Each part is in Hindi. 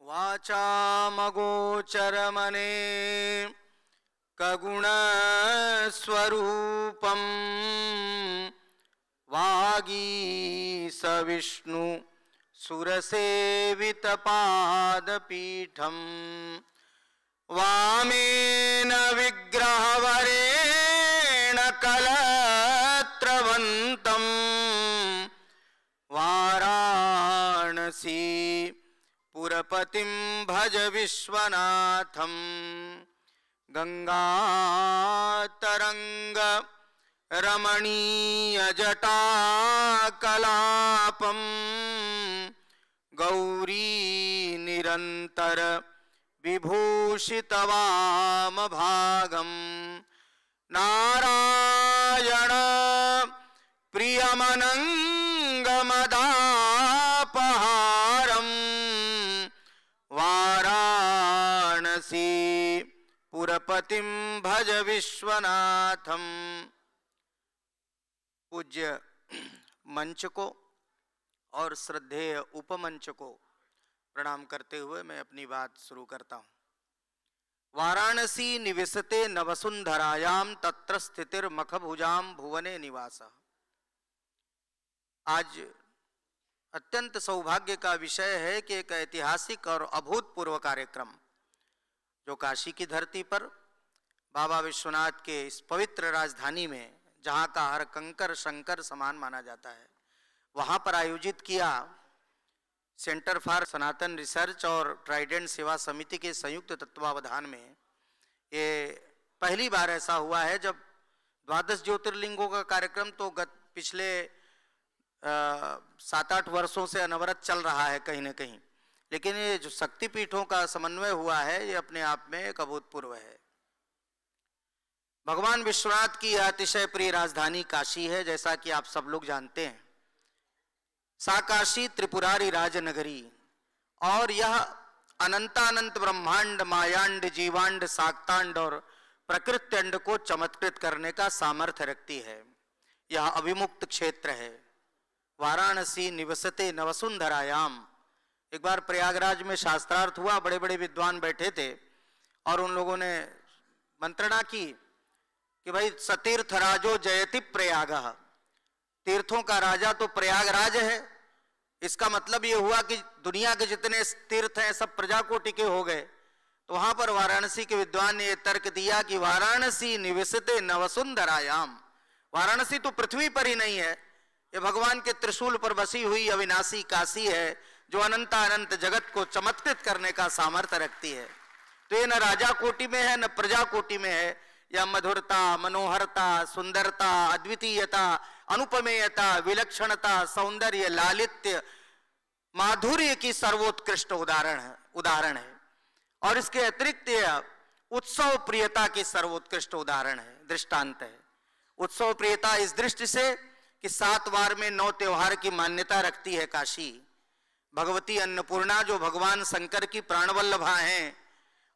वाचामगोचरमने कगुणस्वरूपं वागीसविष्णु सुरसेवितपादपीठम् वामेन विग्रहवरेण कलत्रवन्तं वाराणसी पुरपतिं भज विश्वनाथं गंगातरंग रमणीयजटाकलापं गौरी निरंतर विभूषितवामभागं नारायण प्रियमनंगमदापहारं वाराणसी पुरपतिं भज विश्वनाथं। पूज्य मंच को और श्रद्धेय उपमंच को प्रणाम करते हुए मैं अपनी बात शुरू करता हूं। वाराणसी निवसते नवसुंधरायाम तत्र स्थितिर्मखभुजाम भुवने निवासः। आज अत्यंत सौभाग्य का विषय है कि एक ऐतिहासिक और अभूतपूर्व कार्यक्रम जो काशी की धरती पर बाबा विश्वनाथ के इस पवित्र राजधानी में, जहाँ का हर कंकर शंकर समान माना जाता है, वहाँ पर आयोजित किया सेंटर फॉर सनातन रिसर्च और ट्राइडेंट सेवा समिति के संयुक्त तत्वावधान में। ये पहली बार ऐसा हुआ है जब 12 ज्योतिर्लिंगों का कार्यक्रम तो पिछले 7-8 वर्षों से अनवरत चल रहा है कहीं न कहीं, लेकिन ये जो शक्तिपीठों का समन्वय हुआ है ये अपने आप में एक अभूतपूर्व है। भगवान विश्वनाथ की अतिशय प्रिय राजधानी काशी है, जैसा कि आप सब लोग जानते हैं। सा काशी त्रिपुरारी राजनगरी, और यह अनंतानंत ब्रह्मांड मायांड जीवांड शाक्तांड और प्रकृत्यंड को चमत्कृत करने का सामर्थ्य रखती है। यह अभिमुक्त क्षेत्र है। वाराणसी निवसते नवसुंधरायाम। एक बार प्रयागराज में शास्त्रार्थ हुआ, बड़े बड़े विद्वान बैठे थे और उन लोगों ने मंत्रणा की कि भाई सतीर्थ राजो जयति प्रयागः, तीर्थों का राजा तो प्रयागराज है। इसका मतलब ये हुआ कि दुनिया के जितने तीर्थ हैं सब प्रजाकोटि के हो गए। तो वहां पर वाराणसी के विद्वान ने यह तर्क दिया कि वाराणसी निवसते नवसुंधरायाम। वाराणसी तो पृथ्वी पर ही नहीं है, ये भगवान के त्रिशूल पर बसी हुई अविनाशी काशी है जो अनंत जगत को चमत्कृत करने का सामर्थ्य रखती है। तो ये न राजा कोटि में है न प्रजा कोटि में है। यह मधुरता, मनोहरता, सुंदरता, अद्वितीयता, अनुपमेयता, विलक्षणता, सौंदर्य, लालित्य, माधुर्य की सर्वोत्कृष्ट उदाहरण है। और इसके अतिरिक्त यह उत्सव प्रियता की सर्वोत्कृष्ट उदाहरण है, दृष्टांत है। उत्सव प्रियता इस दृष्टि से कि 7 वार में 9 त्योहार की मान्यता रखती है काशी। भगवती अन्नपूर्णा जो भगवान शंकर की प्राणवल्लभा हैं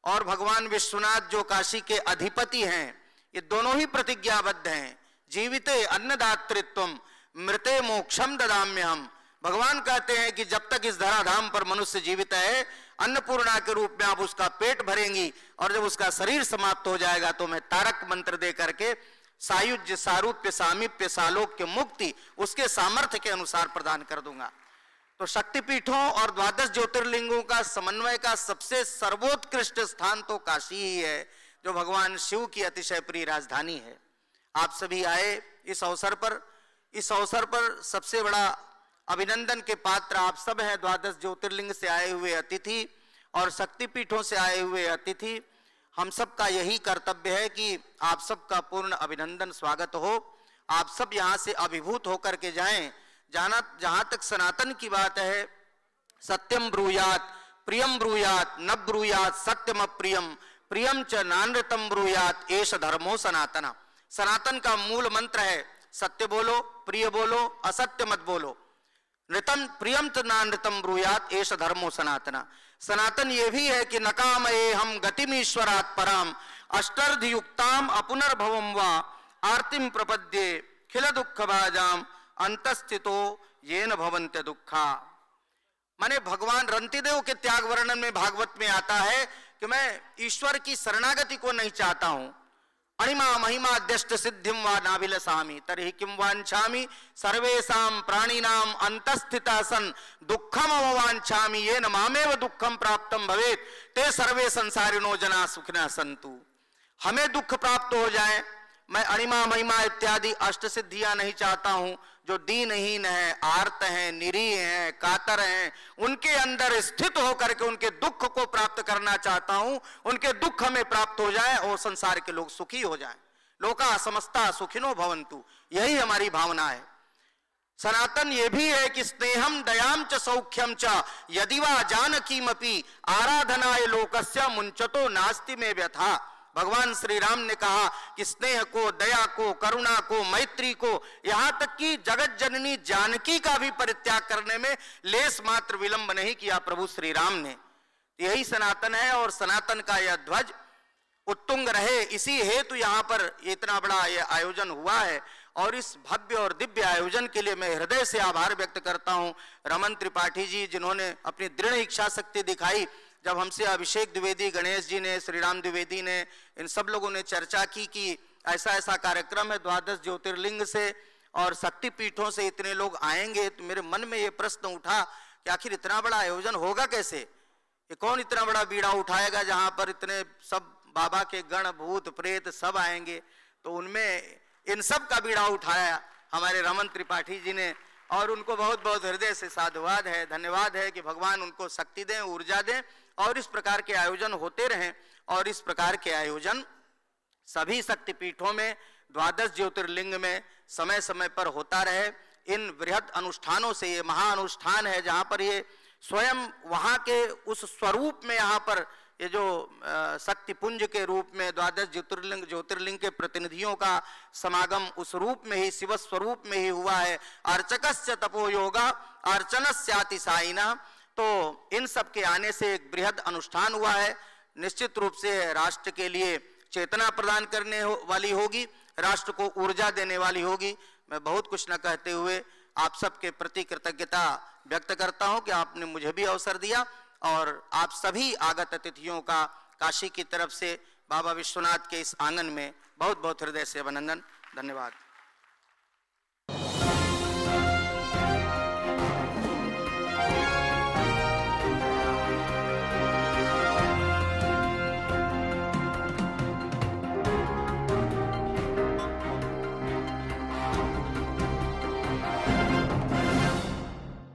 और भगवान विश्वनाथ जो काशी के अधिपति हैं, ये दोनों ही प्रतिज्ञाबद्ध हैं। जीविते अन्नदातृत्वम मृते मोक्षम ददाम्यहम। भगवान कहते हैं कि जब तक इस धराधाम पर मनुष्य जीवित है, अन्नपूर्णा के रूप में आप उसका पेट भरेंगी, और जब उसका शरीर समाप्त हो जाएगा तो मैं तारक मंत्र दे करके सायुज्य, सारूप्य, सामीप्य, सालोक्य, मुक्ति उसके सामर्थ्य के अनुसार प्रदान कर दूंगा। तो शक्तिपीठों और 12 ज्योतिर्लिंगों का समन्वय का सबसे सर्वोत्कृष्ट स्थान तो काशी ही है, जो भगवान शिव की अतिशय प्रिय राजधानी है। आप सभी आए इस अवसर पर सबसे बड़ा अभिनंदन के पात्र आप सब हैं। 12 ज्योतिर्लिंग से आए हुए अतिथि और शक्तिपीठों से आए हुए अतिथि, हम सब का यही कर्तव्य है कि आप सबका पूर्ण अभिनंदन स्वागत हो। आप सब यहाँ से अभिभूत होकर के जाएं। जहाँ तक सनातन की बात है, सत्यम ब्रूयात प्रियम ब्रूयात न ब्रूयात सत्यम अप्रियम प्रियम च नानृतम ब्रूयात एष धर्मो सनातना। सनातन का मूल मंत्र है सत्य बोलो, प्रिय बोलो, असत्य मत बोलो। नृतम प्रियम च नानृतम ब्रूयात एष धर्मो सनातना। सनातन ये भी है कि नकामये हम गतिमीश्वरात् पराम अष्टर्ध युक्ताम अपुनर्भवम वा आर्तिम प्रपद्ये खिल दुख भाजाम अंतस्थितो येन भवन्त्य दुखा। माने भगवान रंतिदेव के त्याग वर्णन में भागवत में आता है कि मैं ईश्वर की शरणागति को नहीं चाहता हूं। अणिमा महिमा द्यष्ट सिद्धिम वा नाभिलसामि तर्हि किम वांछामि सर्वेषां प्राणिनाम अंतस्थितः सन दुःखम अवांछामि येन मामेव दुःखम प्राप्तम भवेत् ते सर्वे संसारिणो जना सुखिनः सन्तु। हमें दुख प्राप्त हो जाए, मैं अणिमा महिमा इत्यादि अष्ट सिद्धियां नहीं चाहता हूं। जो दीनहीन है, आर्त हैं, निरीह हैं, कातर हैं, उनके अंदर स्थित होकर के उनके दुख को प्राप्त करना चाहता हूं। उनके दुख हमें प्राप्त हो जाए और संसार के लोग सुखी हो जाएं। लोका समस्ता सुखिनो भवन्तु, यही हमारी भावना है। सनातन ये भी है कि स्नेहम दयाम च सौख्यम च यदि वा जानकीमपि आराधनाय लोकस्य मुंचतो नास्ति में व्यथा। भगवान श्री राम ने कहा कि स्नेह को, दया को, करुणा को, मैत्री को, यहां तक कि जगत जननी जानकी का भी परित्याग करने में लेस मात्र विलंब नहीं किया प्रभु श्री राम ने। यही सनातन है और सनातन का यह ध्वज उत्तुंग रहे, इसी हेतु यहाँ पर इतना बड़ा यह आयोजन हुआ है। और इस भव्य और दिव्य आयोजन के लिए मैं हृदय से आभार व्यक्त करता हूँ रमन त्रिपाठी जी, जिन्होंने अपनी दृढ़ इच्छा शक्ति दिखाई। जब हमसे अभिषेक द्विवेदी, गणेश जी ने, श्रीराम द्विवेदी ने, इन सब लोगों ने चर्चा की कि ऐसा ऐसा कार्यक्रम है, 12 ज्योतिर्लिंग से और शक्तिपीठों से इतने लोग आएंगे, तो मेरे मन में ये प्रश्न उठा कि आखिर इतना बड़ा आयोजन होगा कैसे? ये कौन इतना बड़ा बीड़ा उठाएगा जहां पर इतने सब बाबा के गण, भूत, प्रेत सब आएंगे? तो उनमें इन सब का बीड़ा उठाया हमारे रमन त्रिपाठी जी ने, और उनको बहुत बहुत हृदय से साधुवाद है, धन्यवाद है कि भगवान उनको शक्ति दें, ऊर्जा दें और इस प्रकार के आयोजन होते रहें। और इस प्रकार के आयोजन सभी शक्तिपीठों में, 12 ज्योतिर्लिंग में समय समय पर होता रहे। इन बृहद अनुष्ठानों से, ये महाअनुष्ठान है जहाँ पर ये स्वयं वहाँ के उस स्वरूप में, यहाँ पर ये जो शक्तिपुंज के रूप में 12 ज्योतिर्लिंग के प्रतिनिधियों का समागम उस रूप में ही, शिव स्वरूप में ही हुआ है। अर्चकस्य तपो योगा अर्चनस्याति साइना। तो इन सब के आने से एक बृहद अनुष्ठान हुआ है, निश्चित रूप से राष्ट्र के लिए चेतना प्रदान करने वाली होगी, राष्ट्र को ऊर्जा देने वाली होगी। मैं बहुत कुछ न कहते हुए आप सबके प्रति कृतज्ञता व्यक्त करता हूं कि आपने मुझे भी अवसर दिया, और आप सभी आगत अतिथियों का काशी की तरफ से बाबा विश्वनाथ के इस आंगन में बहुत बहुत हृदय से अभिनंदन, धन्यवाद।